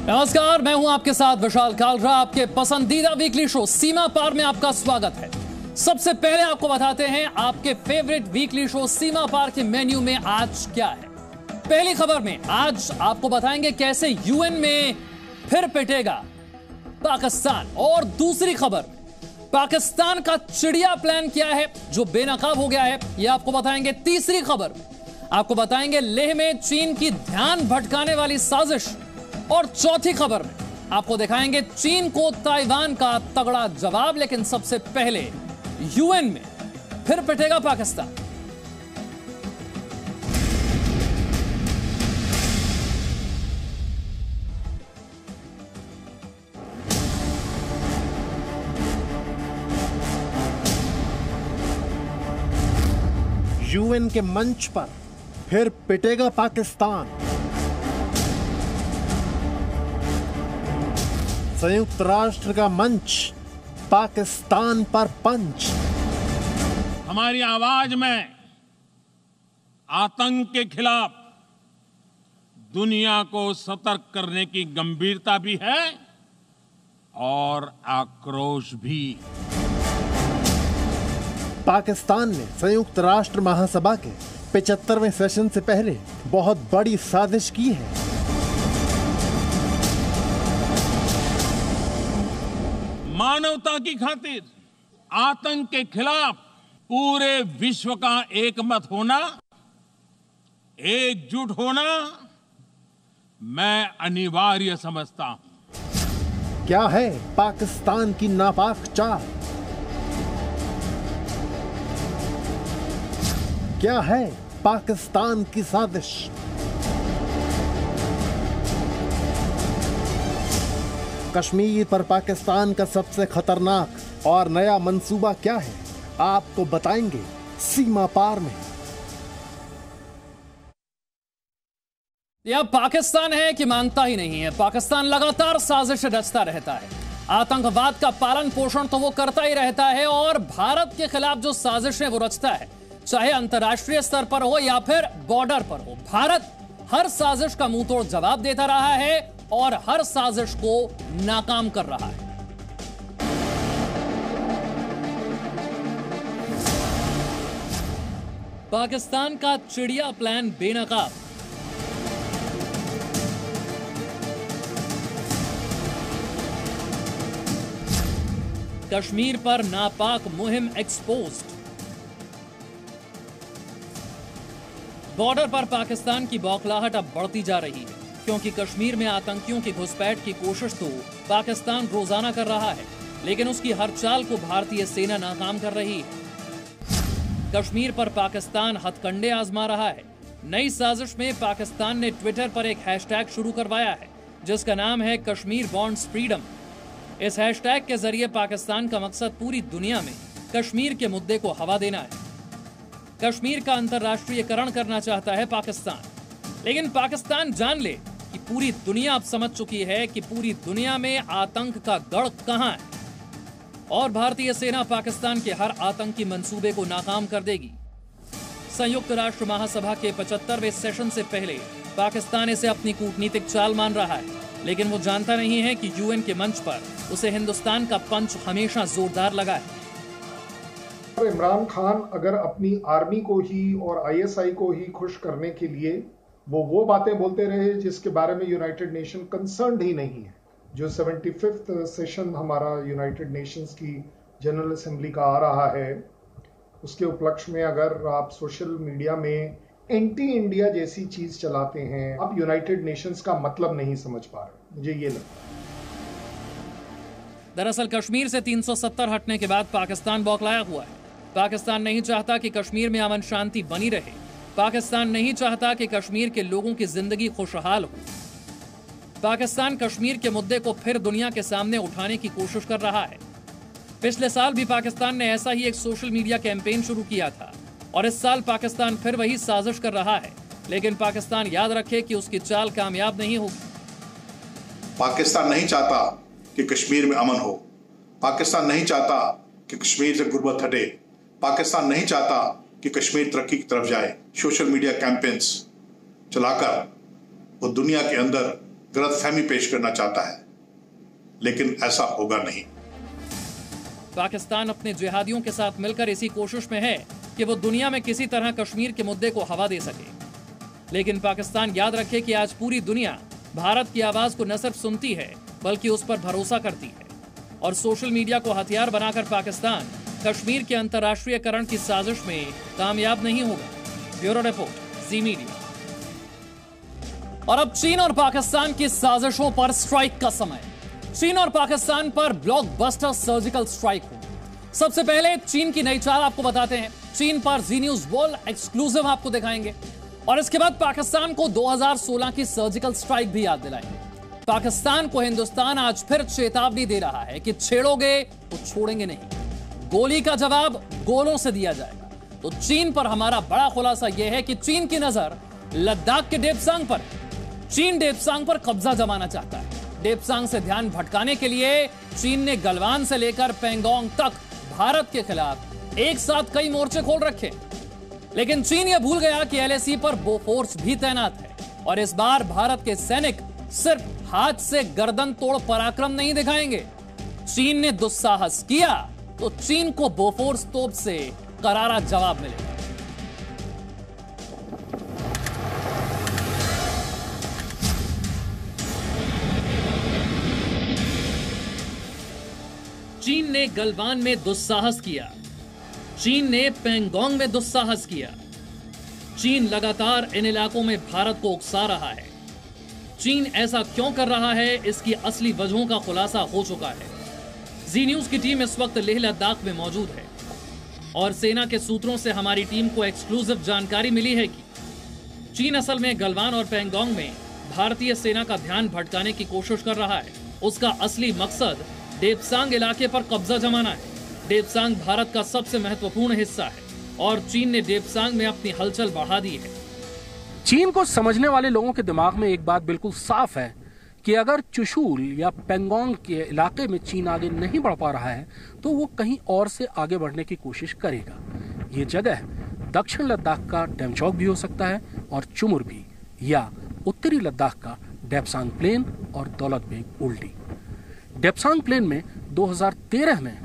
नमस्कार, मैं हूं आपके साथ विशाल कालरा। आपके पसंदीदा वीकली शो सीमा पार में आपका स्वागत है। सबसे पहले आपको बताते हैं आपके फेवरेट वीकली शो सीमा पार के मेन्यू में आज क्या है। पहली खबर में आज आपको बताएंगे कैसे यूएन में फिर पिटेगा पाकिस्तान, और दूसरी खबर पाकिस्तान का चिड़िया प्लान क्या है जो बेनकाब हो गया है, यह आपको बताएंगे। तीसरी खबर आपको बताएंगे लेह में चीन की ध्यान भटकाने वाली साजिश, और चौथी खबर में आपको दिखाएंगे चीन को ताइवान का तगड़ा जवाब। लेकिन सबसे पहले यूएन में फिर पिटेगा पाकिस्तान। यूएन के मंच पर फिर पिटेगा पाकिस्तान। संयुक्त राष्ट्र का मंच, पाकिस्तान पर पंच। हमारी आवाज में आतंक के खिलाफ दुनिया को सतर्क करने की गंभीरता भी है और आक्रोश भी। पाकिस्तान ने संयुक्त राष्ट्र महासभा के 75वें सेशन से पहले बहुत बड़ी साजिश की है। मानवता की खातिर आतंक के खिलाफ पूरे विश्व का एकमत होना, एकजुट होना मैं अनिवार्य समझता हूं। क्या है पाकिस्तान की नापाक चाल? क्या है पाकिस्तान की साजिश? कश्मीर पर पाकिस्तान का सबसे खतरनाक और नया मंसूबा क्या है, आपको बताएंगे सीमा पार में। यह पाकिस्तान है कि मानता ही नहीं है। पाकिस्तान लगातार साजिश रचता रहता है। आतंकवाद का पालन पोषण तो वो करता ही रहता है, और भारत के खिलाफ जो साजिशें वो रचता है, चाहे अंतर्राष्ट्रीय स्तर पर हो या फिर बॉर्डर पर हो, भारत हर साजिश का मुंह तोड़ जवाब देता रहा है और हर साजिश को नाकाम कर रहा है। पाकिस्तान का चिड़िया प्लान बेनकाब। कश्मीर पर नापाक मुहिम एक्सपोज्ड। बॉर्डर पर पाकिस्तान की बौखलाहट अब बढ़ती जा रही है, क्योंकि कश्मीर में आतंकियों की घुसपैठ की कोशिश तो पाकिस्तान रोजाना कर रहा है, लेकिन उसकी हर चाल को भारतीय सेना नाकाम कर रही है। कश्मीर पर पाकिस्तान हथकंडे आजमा रहा है। नई साजिश में पाकिस्तान ने ट्विटर पर एक हैशटैग शुरू करवाया है, जिसका नाम है कश्मीर वांट्स फ्रीडम। इस हैशटैग के जरिए पाकिस्तान का मकसद पूरी दुनिया में कश्मीर के मुद्दे को हवा देना है। कश्मीर का अंतर्राष्ट्रीयकरण करना चाहता है पाकिस्तान, लेकिन पाकिस्तान जान ले कि पूरी दुनिया अब समझ चुकी है कि पूरी दुनिया में आतंक का गढ़ कहां है, और भारतीय सेना पाकिस्तान के हर आतंकी मंसूबे को नाकाम कर देगी। संयुक्त राष्ट्र महासभा के 75वें सेशन से पहले पाकिस्तान इसे अपनी कूटनीतिक चाल मान रहा है, लेकिन वो जानता नहीं है कि यूएन के मंच पर उसे हिंदुस्तान का पंच हमेशा जोरदार लगा है। इमरान खान अगर अपनी आर्मी को ही और आईएसआई को ही खुश करने के लिए वो बातें बोलते रहे जिसके बारे में यूनाइटेड नेशन कंसर्न्ड ही नहीं है। जो 75वां सेशन हमारा यूनाइटेड नेशंस की जनरल असेंबली का आ रहा है, उसके उपलक्ष्य में अगर आप सोशल मीडिया में एंटी इंडिया जैसी चीज चलाते हैं, आप यूनाइटेड नेशंस का मतलब नहीं समझ पा रहे, मुझे ये लगता है। दरअसल कश्मीर से 370 हटने के बाद पाकिस्तान बौखलाया हुआ है। पाकिस्तान नहीं चाहता कि कश्मीर में अमन शांति बनी रहे। पाकिस्तान नहीं चाहता कि कश्मीर के लोगों की जिंदगी खुशहाल हो। पाकिस्तान कश्मीर के मुद्दे को फिर दुनिया के सामने उठाने की कोशिश कर रहा है। पिछले साल भी पाकिस्तान ने ऐसा ही एक सोशल मीडिया कैंपेन शुरू किया था, और इस साल पाकिस्तान फिर वही साजिश कर रहा है। लेकिन पाकिस्तान याद रखे कि उसकी चाल कामयाब नहीं होगी। पाकिस्तान नहीं चाहता कि कश्मीर में अमन हो। पाकिस्तान नहीं चाहता कि कश्मीर से गुर्बत हटे। पाकिस्तान नहीं चाहता कि कश्मीर तरक्की की तरफ जाए। सोशल मीडिया कैंपेन्स चलाकर वो दुनिया के अंदर गलतफहमी पेश करना चाहता है, लेकिन ऐसा होगा नहीं। पाकिस्तान अपने जिहादियों के साथ मिलकर इसी कोशिश में है कि वो दुनिया में किसी तरह कश्मीर के मुद्दे को हवा दे सके। लेकिन पाकिस्तान याद रखे कि आज पूरी दुनिया भारत की आवाज को न सिर्फ सुनती है बल्कि उस पर भरोसा करती है, और सोशल मीडिया को हथियार बनाकर पाकिस्तान कश्मीर के अंतर्राष्ट्रीयकरण की साजिश में कामयाब नहीं होगा। ब्यूरो रिपोर्ट, जी मीडिया। और अब चीन और पाकिस्तान की साजिशों पर स्ट्राइक का समय। चीन और पाकिस्तान पर ब्लॉकबस्टर सर्जिकल स्ट्राइक हो। सबसे पहले चीन की नई चाल आपको बताते हैं। चीन पर जी न्यूज वर्ल्ड एक्सक्लूसिव आपको दिखाएंगे, और इसके बाद पाकिस्तान को 2016 की सर्जिकल स्ट्राइक भी याद दिलाएंगे। पाकिस्तान को हिंदुस्तान आज फिर चेतावनी दे रहा है कि छेड़ोगे तो छोड़ेंगे नहीं, गोली का जवाब गोलों से दिया जाएगा। तो चीन पर हमारा बड़ा खुलासा यह है कि चीन की नजर लद्दाख के डेप्सांग पर। चीन डेप्सांग पर कब्जा जमाना चाहता है। डेप्सांग से ध्यान भटकाने के लिए चीन ने गलवान से लेकर पेंगोंग तक भारत के खिलाफ एक साथ कई मोर्चे खोल रखे। लेकिन चीन यह भूल गया कि LAC पर बोफोर्स भी तैनात है, और इस बार भारत के सैनिक सिर्फ हाथ से गर्दन तोड़ पराक्रम नहीं दिखाएंगे। चीन ने दुस्साहस किया तो चीन को बोफोर्स तोप से करारा जवाब मिलेगा। चीन ने गलवान में दुस्साहस किया, चीन ने पेंगोंग में दुस्साहस किया। चीन लगातार इन इलाकों में भारत को उकसा रहा है। चीन ऐसा क्यों कर रहा है, इसकी असली वजहों का खुलासा हो चुका है। जी न्यूज की टीम इस वक्त लेह लद्दाख में मौजूद है, और सेना के सूत्रों से हमारी टीम को एक्सक्लूसिव जानकारी मिली है कि चीन असल में गलवान और पेंगोंग में भारतीय सेना का ध्यान भटकाने की कोशिश कर रहा है। उसका असली मकसद डेप्सांग इलाके पर कब्जा जमाना है। डेप्सांग भारत का सबसे महत्वपूर्ण हिस्सा है, और चीन ने डेप्सांग में अपनी हलचल बढ़ा दी है। चीन को समझने वाले लोगों के दिमाग में एक बात बिल्कुल साफ है कि अगर चुशूल या पेंगोंग के इलाके में चीन आगे नहीं बढ़ पा रहा है तो वो कहीं और से आगे बढ़ने की कोशिश करेगा। ये जगह दक्षिण लद्दाख का डेमचौक भी हो सकता है, और चुमुर भी, या उत्तरी लद्दाख का डेप्सांग प्लेन और दौलत बेग ओल्डी। डेप्सांग प्लेन में 2013 में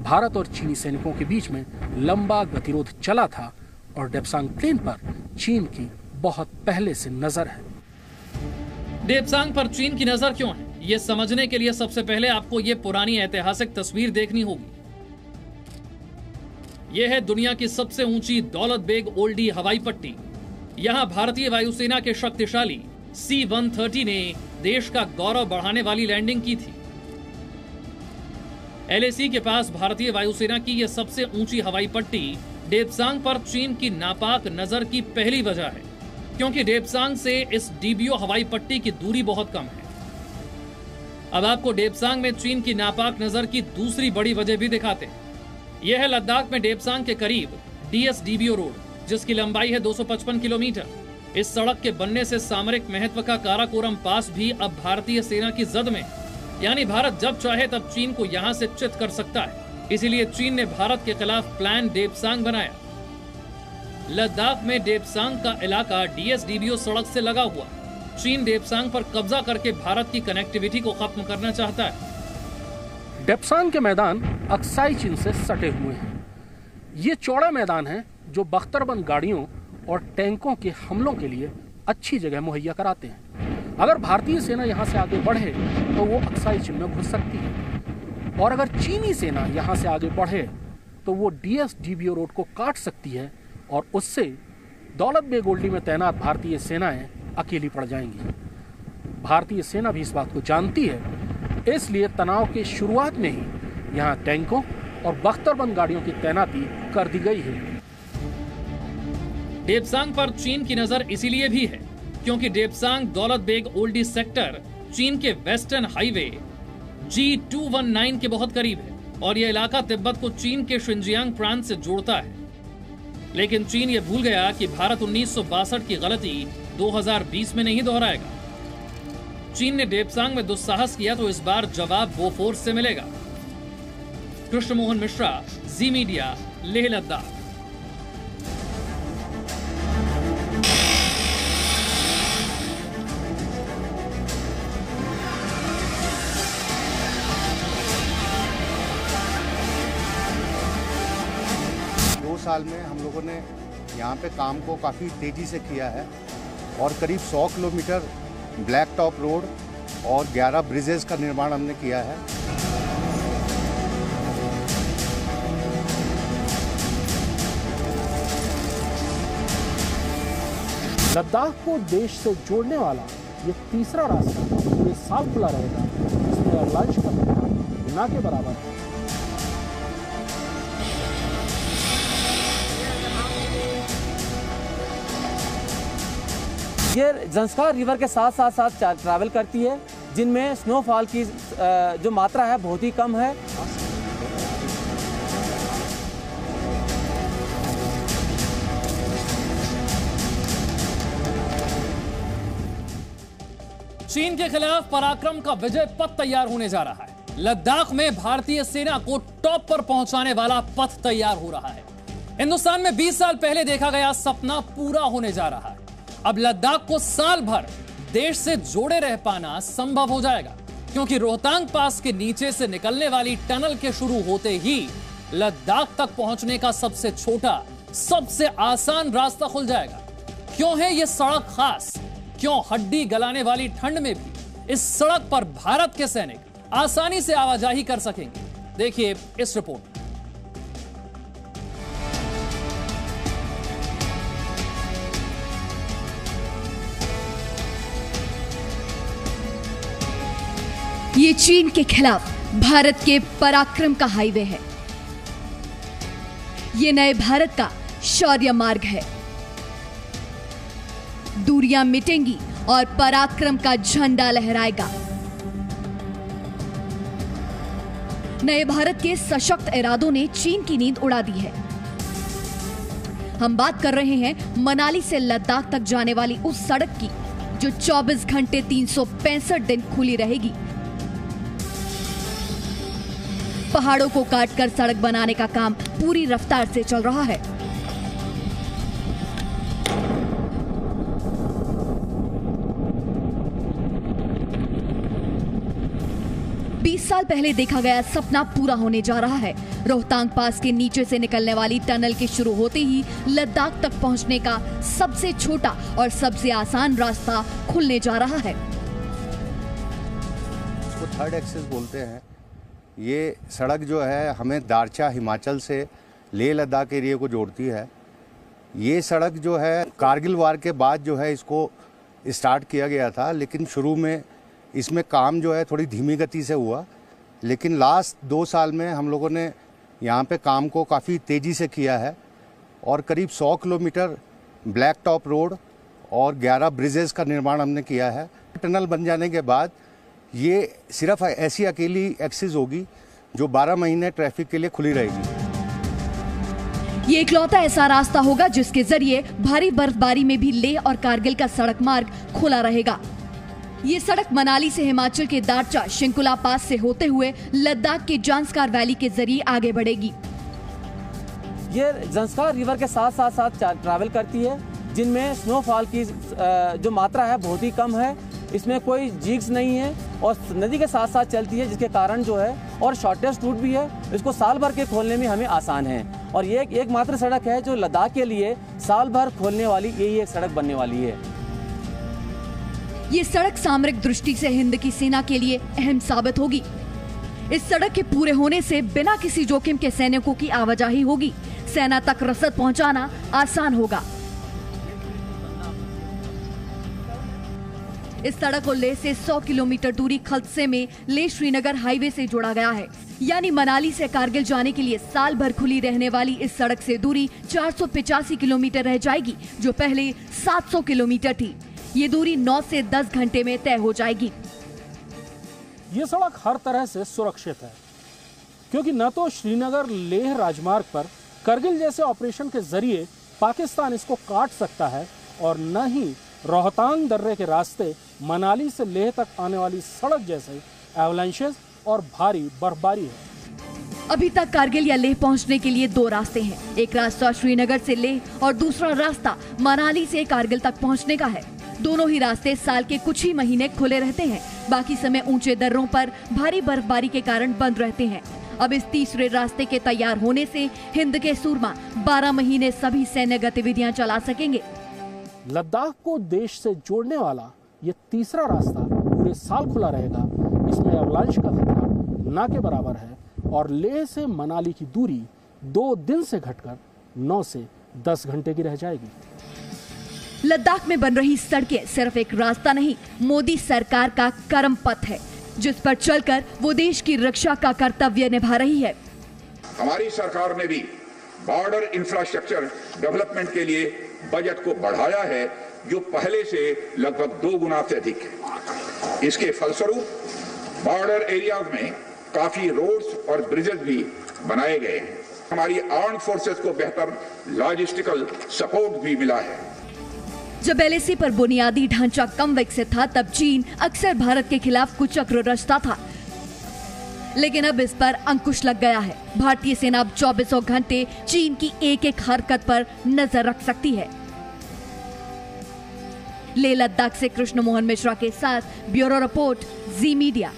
भारत और चीनी सैनिकों के बीच में लंबा गतिरोध चला था, और डेप्सांग प्लेन पर चीन की बहुत पहले से नजर है। डेप्सांग पर चीन की नजर क्यों है, ये समझने के लिए सबसे पहले आपको ये पुरानी ऐतिहासिक तस्वीर देखनी होगी। यह है दुनिया की सबसे ऊंची दौलत बेग ओल्डी हवाई पट्टी। यहां भारतीय वायुसेना के शक्तिशाली C-130 ने देश का गौरव बढ़ाने वाली लैंडिंग की थी। LAC के पास भारतीय वायुसेना की यह सबसे ऊंची हवाई पट्टी डेप्सांग पर चीन की नापाक नजर की पहली वजह है, क्योंकि डेप्सांग से इस DBO हवाई पट्टी की दूरी बहुत कम है। अब आपको डेप्सांग में चीन की नापाक नजर की दूसरी बड़ी वजह भी दिखाते हैं। यह है लद्दाख में डेप्सांग के करीब DS-DBO रोड, जिसकी लंबाई है 255 किलोमीटर। इस सड़क के बनने से सामरिक महत्व का काराकोरम पास भी अब भारतीय सेना की जद में, यानी भारत जब चाहे तब चीन को यहां से चित कर सकता है। इसीलिए चीन ने भारत के खिलाफ प्लान डेप्सांग बनाया। लद्दाख में डेप्सांग का इलाका DS-DBO सड़क से लगा हुआ। चीन डेप्सांग पर कब्जा करके भारत की कनेक्टिविटी को खत्म करना चाहता है। डेप्सांग के मैदान अक्साई चीन से सटे हुए हैं। ये चौड़ा मैदान है जो बख्तरबंद गाड़ियों और टैंकों के हमलों के लिए अच्छी जगह मुहैया कराते हैं। अगर भारतीय सेना यहाँ से आगे बढ़े तो वो अक्साई चीन में घुस सकती है, और अगर चीनी सेना यहाँ से आगे बढ़े तो वो DS-DBO रोड को काट सकती है, और उससे दौलत बेग ओल्डी में तैनात भारतीय सेनाएं अकेली पड़ जाएंगी। भारतीय सेना भी इस बात को जानती है, इसलिए तनाव के शुरुआत में ही यहाँ टैंकों और बख्तरबंद गाड़ियों की तैनाती कर दी गई है। डेप्सांग पर चीन की नजर इसीलिए भी है क्योंकि डेप्सांग दौलत बेग ओल्डी सेक्टर चीन के वेस्टर्न हाईवे G219 के बहुत करीब है, और यह इलाका तिब्बत को चीन के शिनजियांग प्रांत से जोड़ता है। लेकिन चीन ये भूल गया कि भारत 1962 की गलती 2020 में नहीं दोहराएगा। चीन ने डेप्सांग में दुस्साहस किया तो इस बार जवाब बोफोर्स से मिलेगा। कृष्ण मोहन मिश्रा, जी मीडिया, लेह लद्दाख। साल में हम लोगों ने यहाँ पे काम को काफ़ी तेज़ी से किया है और करीब 100 किलोमीटर ब्लैक टॉप रोड और 11 ब्रिजेस का निर्माण हमने किया है। लद्दाख को देश से जोड़ने वाला ये तीसरा रास्ता पूरे साल खुला रहेगा, जिसमें एयरलाइंस का किराया ना के बराबर है। ये ज़ंस्कार रिवर के साथ ट्रैवल करती है, जिनमें स्नोफॉल की जो मात्रा है बहुत ही कम है। चीन के खिलाफ पराक्रम का विजय पथ तैयार होने जा रहा है। लद्दाख में भारतीय सेना को टॉप पर पहुंचाने वाला पथ तैयार हो रहा है। हिंदुस्तान में 20 साल पहले देखा गया सपना पूरा होने जा रहा है। अब लद्दाख को साल भर देश से जोड़े रह पाना संभव हो जाएगा, क्योंकि रोहतांग पास के नीचे से निकलने वाली टनल के शुरू होते ही लद्दाख तक पहुंचने का सबसे छोटा, सबसे आसान रास्ता खुल जाएगा। क्यों है यह सड़क खास? क्यों हड्डी गलाने वाली ठंड में भी इस सड़क पर भारत के सैनिक आसानी से आवाजाही कर सकेंगे? देखिए इस रिपोर्ट। ये चीन के खिलाफ भारत के पराक्रम का हाईवे है। ये नए भारत का शौर्य मार्ग है। दूरियां मिटेंगी और पराक्रम का झंडा लहराएगा। नए भारत के सशक्त इरादों ने चीन की नींद उड़ा दी है। हम बात कर रहे हैं मनाली से लद्दाख तक जाने वाली उस सड़क की जो 24 घंटे 365 दिन खुली रहेगी। पहाड़ों को काटकर सड़क बनाने का काम पूरी रफ्तार से चल रहा है। साल पहले देखा गया सपना पूरा होने जा रहा है। रोहतांग पास के नीचे से निकलने वाली टनल के शुरू होते ही लद्दाख तक पहुंचने का सबसे छोटा और सबसे आसान रास्ता खुलने जा रहा है। इसको थर्ड एक्सेस बोलते हैं। ये सड़क जो है हमें दारचा हिमाचल से लेह लद्दाख एरिया को जोड़ती है। ये सड़क जो है कारगिल वार के बाद जो है इसको स्टार्ट किया गया था, लेकिन शुरू में इसमें काम जो है थोड़ी धीमी गति से हुआ, लेकिन लास्ट 2 साल में हम लोगों ने यहाँ पे काम को काफ़ी तेज़ी से किया है और करीब 100 किलोमीटर ब्लैक टॉप रोड और 11 ब्रिजेस का निर्माण हमने किया है। टनल बन जाने के बाद ये सिर्फ ऐसी अकेली एक्सेस होगी जो 12 महीने ट्रैफिक के लिए खुली रहेगी। ये इकलौता ऐसा रास्ता होगा जिसके जरिए भारी बर्फबारी में भी लेह और कारगिल का सड़क मार्ग खुला रहेगा। ये सड़क मनाली से हिमाचल के दारचा शिंकुला पास से होते हुए लद्दाख के ज़ंस्कार वैली के जरिए आगे बढ़ेगी। ये ज़ंस्कार रिवर के साथ ट्रैवल करती है, जिनमें स्नोफॉल की जो मात्रा है बहुत ही कम है। इसमें कोई जिग्स नहीं है और नदी के साथ साथ चलती है, जिसके कारण जो है और शॉर्टेस्ट रूट भी है। इसको साल भर के खोलने में हमें आसान है और ये एकमात्र सड़क है जो लद्दाख के लिए साल भर खोलने वाली यही एक सड़क बनने वाली है। ये सड़क सामरिक दृष्टि से हिंद की सेना के लिए अहम साबित होगी। इस सड़क के पूरे होने से बिना किसी जोखिम के सैनिकों की आवाजाही होगी। सेना तक रसद पहुंचाना आसान होगा। इस सड़क को लेह से 100 किलोमीटर दूरी खलसे में लेह श्रीनगर हाईवे से जोड़ा गया है। यानी मनाली से कारगिल जाने के लिए साल भर खुली रहने वाली इस सड़क से दूरी 485 किलोमीटर रह जाएगी, जो पहले 700 किलोमीटर थी। ये दूरी 9 से 10 घंटे में तय हो जाएगी। ये सड़क हर तरह से सुरक्षित है, क्योंकि न तो श्रीनगर लेह राजमार्ग पर करगिल जैसे ऑपरेशन के जरिए पाकिस्तान इसको काट सकता है और न ही रोहतांग दर्रे के रास्ते मनाली से लेह तक आने वाली सड़क जैसे एवलांचेस और भारी बर्फबारी है। अभी तक कारगिल या लेह पहुंचने के लिए 2 रास्ते हैं। एक रास्ता श्रीनगर से लेह और दूसरा रास्ता मनाली से कारगिल तक पहुंचने का है। दोनों ही रास्ते साल के कुछ ही महीने खुले रहते हैं, बाकी समय ऊंचे दर्रों पर भारी बर्फबारी के कारण बंद रहते हैं। अब इस तीसरे रास्ते के तैयार होने से हिंद के सूरमा 12 महीने सभी सैन्य गतिविधियां चला सकेंगे। लद्दाख को देश से जोड़ने वाला ये तीसरा रास्ता पूरे साल खुला रहेगा। इसमें अवलांच का खतरा ना के बराबर है और लेह से मनाली की दूरी 2 दिन से घटकर 9 से 10 घंटे की रह जाएगी। लद्दाख में बन रही सड़कें सिर्फ एक रास्ता नहीं, मोदी सरकार का कर्म पथ है, जिस पर चलकर वो देश की रक्षा का कर्तव्य निभा रही है। हमारी सरकार ने भी बॉर्डर इंफ्रास्ट्रक्चर डेवलपमेंट के लिए बजट को बढ़ाया है, जो पहले से लगभग 2 गुना से अधिक है। इसके फलस्वरूप बॉर्डर एरियाज में काफी रोड्स और ब्रिजेस भी बनाए गए हैं। हमारी आर्म्ड फोर्सेस को बेहतर लॉजिस्टिकल सपोर्ट भी मिला है। जब LAC पर बुनियादी ढांचा कम विकसित था, तब चीन अक्सर भारत के खिलाफ कुचक्र रचता था, लेकिन अब इस पर अंकुश लग गया है। भारतीय सेना अब 24 घंटे चीन की एक-एक हरकत पर नजर रख सकती है। लेह लद्दाख से कृष्ण मोहन मिश्रा के साथ bureau report, ji media.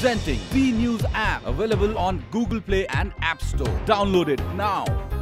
Presenting B News app, available on Google Play and App Store. Download it now.